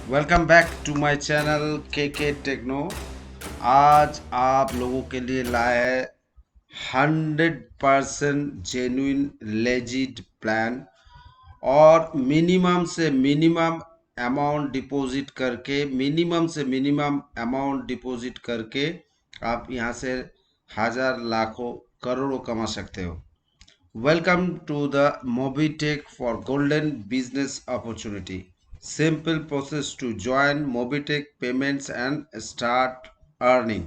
Welcome back to my channel K Techno. आज आप लोगों के लिए लाए है 100% जेन्युइन लेजिट प्लान और मिनिमम से मिनिमम अमाउंट डिपॉजिट करके आप यहाँ से हजार लाखों करोड़ों कमा सकते हो। Welcome to the Mobitech for golden business opportunity. Simple process to join Mobitech payments and start earning.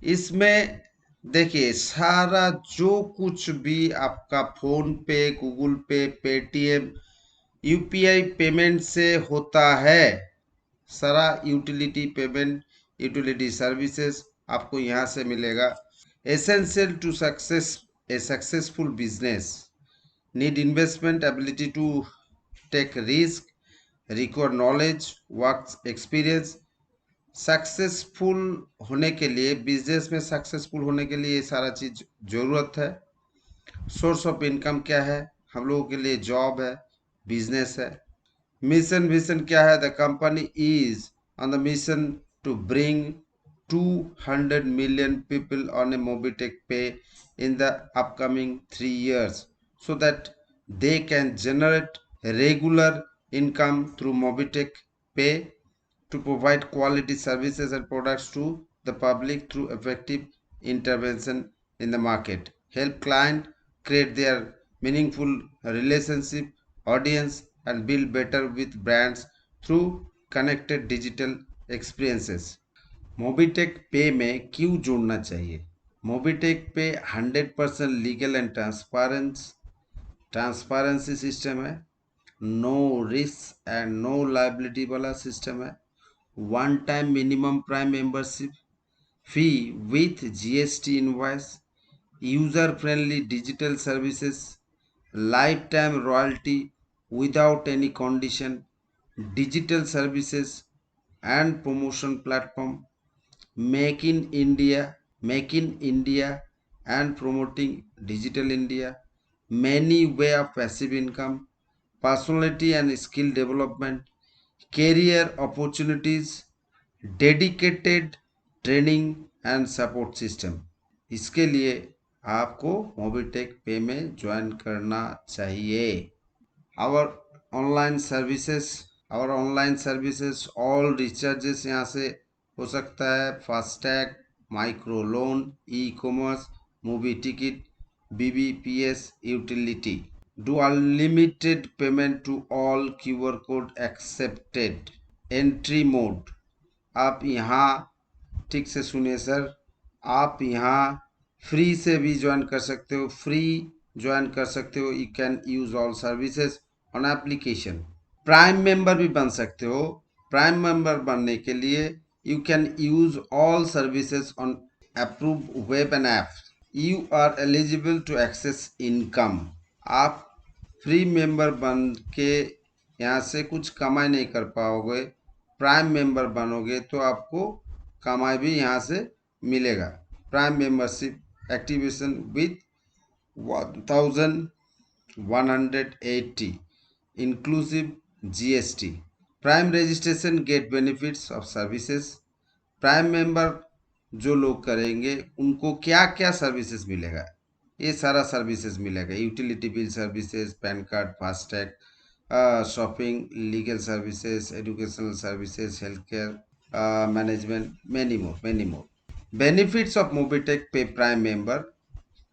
इसमें देखिए सारा जो कुछ भी आपका फोन पे, गूगल पे, पेटीएम, यूपीआई पेमेंट से होता है, सारा यूटिलिटी पेमेंट, यूटिलिटी सर्विसेज आपको यहाँ से मिलेगा। Essential to success a successful business need investment, ability to take risk, require knowledge, work experience। Successful होने के लिए, बिजनेस में सक्सेसफुल होने के लिए ये सारा चीज जरूरत है। सोर्स ऑफ इनकम क्या है? हम लोगों के लिए जॉब है, बिजनेस है। मिशन विजन क्या है? The company is on the mission to bring 200 million people on a Mobitech Pay in the upcoming 3 years so that they can generate regular income through Mobitech Pay to provide quality services and products to the public through effective intervention in the market, help client create their meaningful relationship audience and build better with brands through connected digital experiences। Mobitech pay में क्यों जुड़ना चाहिए? Mobitech pay 100% legal and transparency system है, no risk and no liability वाला system है, one time minimum prime membership fee with GST invoice, user friendly digital services, life time royalty without any condition, digital services and promotion platform, make in India and promoting digital India, many way of passive income, personality and skill development, career opportunities, dedicated training and support system। इसके लिए आपको Mobitech pay में join करना चाहिए। Our online services all recharges यहाँ से हो सकता है, FASTag, micro loan, e commerce, movie ticket, BBPS utility, do unlimited payment to all, QR code accepted, entry mode. आप यहाँ ठीक से सुनिए सर, आप यहाँ फ्री से भी ज्वाइन कर सकते हो, you can use all services on application. Prime member भी बन सकते हो। प्राइम मेंबर बनने के लिए you can use all services on approve web and app. You are eligible to access income. आप फ्री मेंबर बन के यहाँ से कुछ कमाई नहीं कर पाओगे, प्राइम मेंबर बनोगे तो आपको कमाई भी यहाँ से मिलेगा। Prime membership activation with 1180 inclusive GST। Prime registration get benefits of services. Prime member जो लोग करेंगे उनको क्या क्या सर्विसेज मिलेगा? ये सारा सर्विसेज मिलेगा, utility bill services, PAN card, FASTag, shopping, legal services, educational services, health care management, many more. Benefits of Mobitech pay prime member: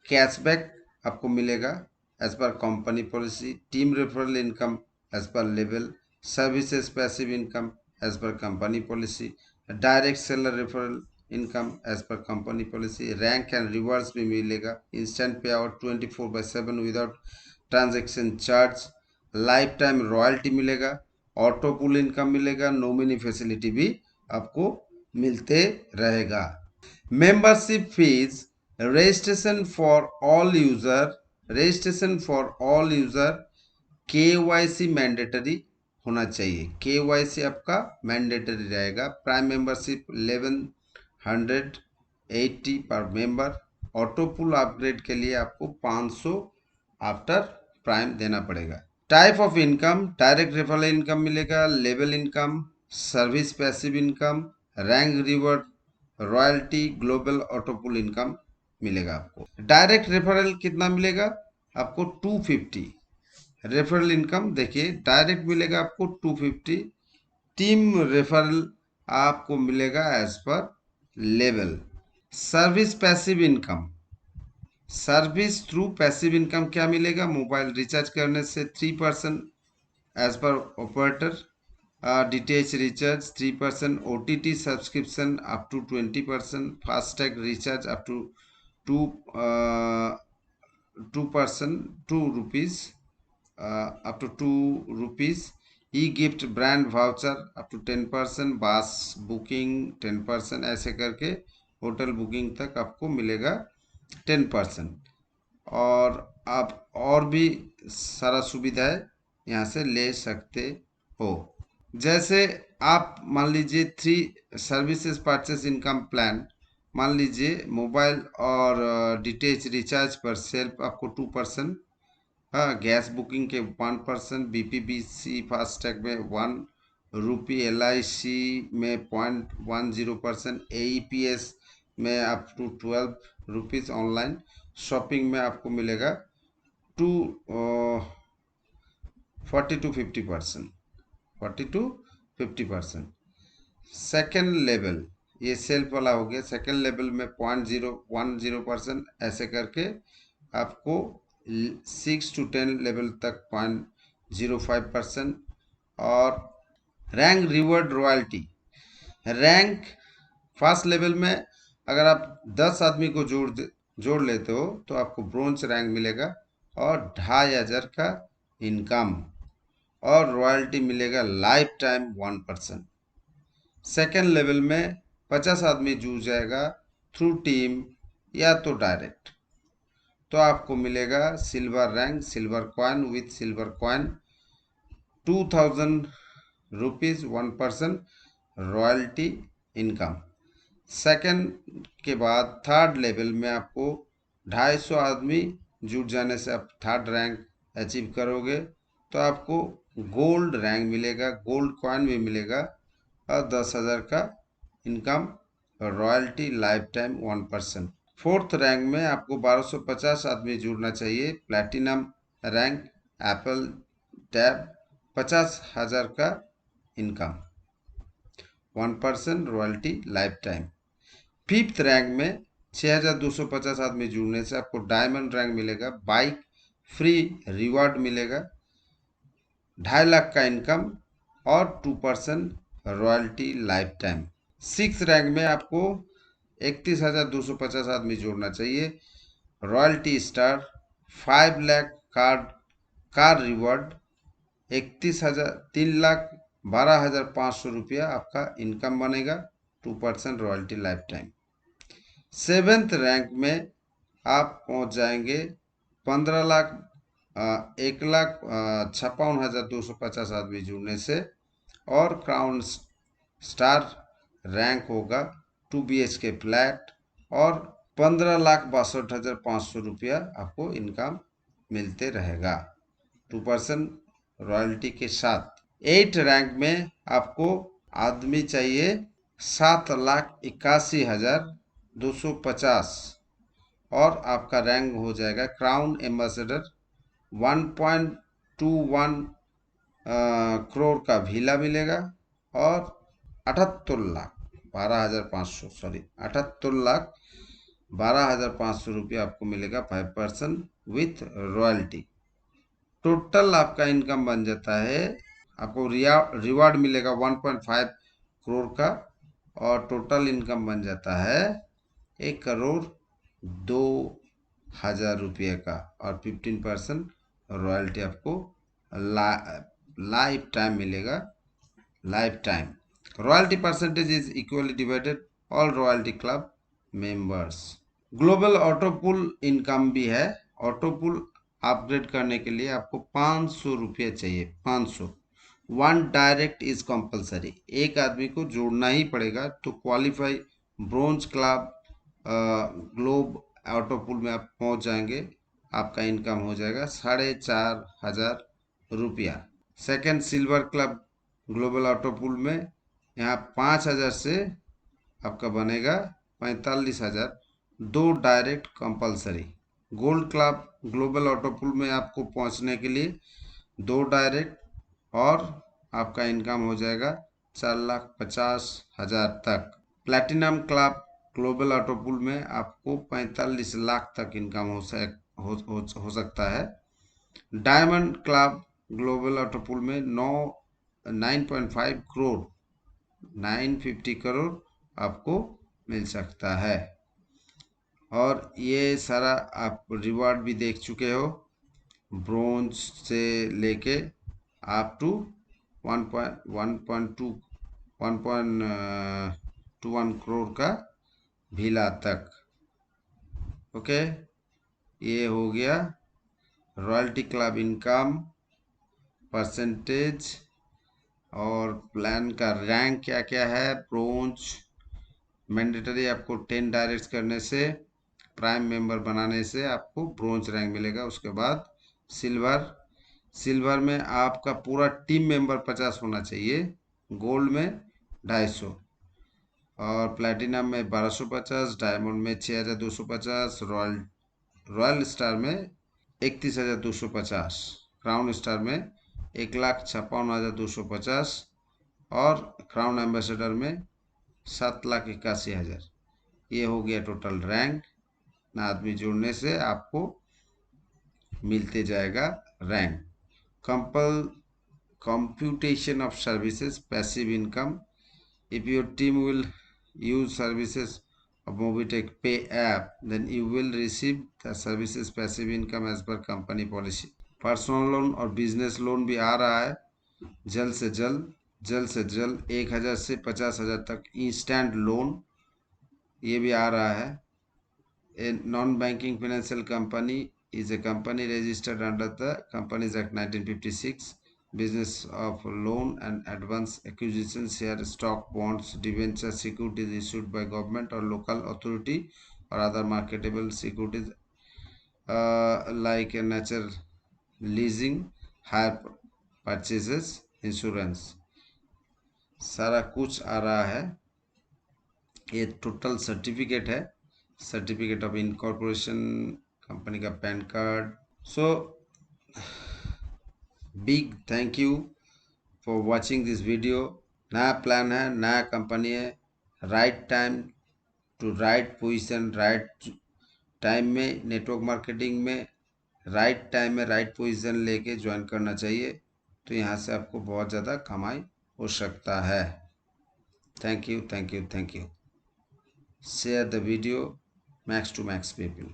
cashback आपको मिलेगा as per company policy, team referral income as per level, services passive income as per company policy, direct seller referral income as per company policy, rank and rewards भी मिलेगा, instant pay out 24/7 without transaction charge, life time royalty मिलेगा, auto पुल income मिलेगा, nominee facility भी आपको मिलते रहेगा। Membership fees: registration for all user, KYC mandatory होना चाहिए। केवाईसी आपका मैंडेटरी रहेगा। प्राइम मेंबरशिप 1180 पर मेंबर। ऑटो पुल अपग्रेड के लिए आपको 500 आफ्टर प्राइम देना पड़ेगा। Type of income: direct referral income मिलेगा, level income, service passive income, rank reward, royalty, global autopool income मिलेगा आपको। डायरेक्ट रेफरल कितना मिलेगा आपको? 250 रेफरल इनकम। देखिए डायरेक्ट मिलेगा आपको 250, टीम रेफरल आपको मिलेगा as per level. Service passive income, service through passive income क्या मिलेगा? मोबाइल रिचार्ज करने से 3% as per operator, DTH recharge 3%, OTT subscription up to 20%, FASTag recharge up to 2% 2 rupees, up to 2 rupees, e-gift brand voucher up to 10%, bus booking 10%, ऐसे करके hotel booking तक आपको मिलेगा 10%। और आप और भी सारा सुविधाएं यहाँ से ले सकते हो। जैसे आप मान लीजिए 3 सर्विसेज परचेस इनकम प्लान, मान लीजिए मोबाइल और डीटीएच रिचार्ज पर सेल्फ आपको 2%, हाँ, गैस बुकिंग के 1%, बीपीबीसी फास्टैग में 1 रुपी, एलआईसी में 0.10%, एईपीएस में up to 12 rupees, online shopping में आपको मिलेगा 40 to 50%, 40 to 50%। सेकेंड लेवल, ये सेल्फ वाला हो गया। सेकेंड लेवल में 0.010%, ऐसे करके आपको 6 to 10 लेवल तक 0.05%। और rank reward royalty, rank first level में अगर आप 10 आदमी को जोड़ लेते हो तो आपको ब्रोंज रैंक मिलेगा और 2500 का इनकम, और रॉयल्टी मिलेगा लाइफ टाइम 1%। सेकेंड लेवल में 50 आदमी जुड़ जाएगा थ्रू टीम या तो डायरेक्ट, तो आपको मिलेगा silver rank, silver coin with silver coin 2000 rupees, 1% royalty income. Second के बाद थर्ड लेवल में आपको 250 आदमी जुट जाने से आप थर्ड रैंक अचीव करोगे, तो आपको गोल्ड रैंक मिलेगा, गोल्ड कॉइन भी मिलेगा और 10,000 का income, royalty life time 1%। Fourth rank में आपको 1250 आदमी जुड़ना चाहिए, प्लैटिनम रैंक, एप्पल टैब, 50,000 का income, 1% royalty life time. Fifth rank में 6250 आदमी जुड़ने से आपको डायमंड रैंक मिलेगा, बाइक फ्री रिवॉर्ड मिलेगा, 2.5 लाख का इनकम और 2% royalty life time. Six rank में आपको 31,250 आदमी जोड़ना चाहिए, royalty star, 5 lakh car reward, 3,12,500 रुपया आपका इनकम बनेगा, 2% royalty life time. Seventh rank में आप पहुंच जाएंगे 15 लाख 1,56,250 आदमी जुड़ने से, और क्राउन स्टार रैंक होगा 2 BHK फ्लैट, और 15,62,500 रुपया आपको इनकम मिलते रहेगा, 2% रॉयल्टी के साथ। 8 रैंक में आपको आदमी चाहिए 7,81,250, और आपका रैंक हो जाएगा क्राउन एम्बेसडर, 1.21 करोड़ का विला मिलेगा, और 78,12,500 रुपया आपको मिलेगा, 5% विथ रॉयल्टी। टोटल आपका इनकम बन जाता है, आपको रिवार्ड मिलेगा 1.5 करोड़ का, और टोटल इनकम बन जाता है 1,02,000 रुपये का, और 15% रॉयल्टी आपको लाइफ टाइम मिलेगा, life time. Royalty percentage is equally divided all royalty club members. Global autopool income भी है। ऑटोपुल अपग्रेड करने के लिए आपको 500 रुपये चाहिए, 500। 1 डायरेक्ट इज कंपलसरी, एक आदमी को जोड़ना ही पड़ेगा, तो क्वालिफाई ब्रोंज क्लब ग्लोब ऑटोपुल में आप पहुंच जाएंगे, आपका इनकम हो जाएगा 4,500 रुपया। सेकेंड सिल्वर क्लब ग्लोबल ऑटोपुल में यहाँ 5,000 से आपका बनेगा 45,000। 2 direct compulsory. Gold club global auto pool में आपको पहुंचने के लिए 2 डायरेक्ट, और आपका इनकम हो जाएगा 4,50,000 तक। Platinum club global auto pool में आपको 45 लाख तक इनकम हो सकता है। Diamond club global auto pool में 9.5 करोड़ 950 करोड़ आपको मिल सकता है। और ये सारा आप रिवॉर्ड भी देख चुके हो, ब्रोंज से लेके आप टू 1.21 करोड़ का भीला तक। ओके, ये हो गया रॉयल्टी क्लब इनकम परसेंटेज और प्लान का रैंक क्या क्या है। ब्रोंज मैंडेटरी आपको 10 डायरेक्ट करने से, प्राइम मेंबर बनाने से आपको ब्रोंज रैंक मिलेगा। उसके बाद सिल्वर, सिल्वर में आपका पूरा टीम मेंबर 50 होना चाहिए। गोल्ड में 250, और प्लैटिनम में 1250, डायमंड में 6,250, रॉयल स्टार में 31,250, क्राउन स्टार में 1,56,250, और क्राउन एम्बेसडर में 7,81,000। ये हो गया टोटल रैंक। ना आदमी जोड़ने से आपको मिलते जाएगा rank. computation of services, passive income. If your team will use services of Mobitech Pay app, then you will receive the services passive income as per company policy. Personal loan और business loan भी आ रहा है जल्द से जल्द 1,000 से 50,000 तक instant loan ये भी आ रहा है। A non-banking financial company is a company registered under the Companies Act 1956. Business of loan and advance acquisition, share, stock, bonds, debentures, securities issued by government or local authority or other marketable securities like nature leasing, hire purchases, insurance, सारा कुछ आ रहा है। ये total certificate है, certificate of incorporation, company का PAN card. So big thank you for watching this video. नया plan है, नया कंपनी है, right time to right position, right time में नेटवर्क मार्केटिंग में राइट टाइम में राइट पोजीशन लेके ज्वाइन करना चाहिए, तो यहाँ से आपको बहुत ज़्यादा कमाई हो सकता है। Thank you, thank you, thank you. Share the video max to max people.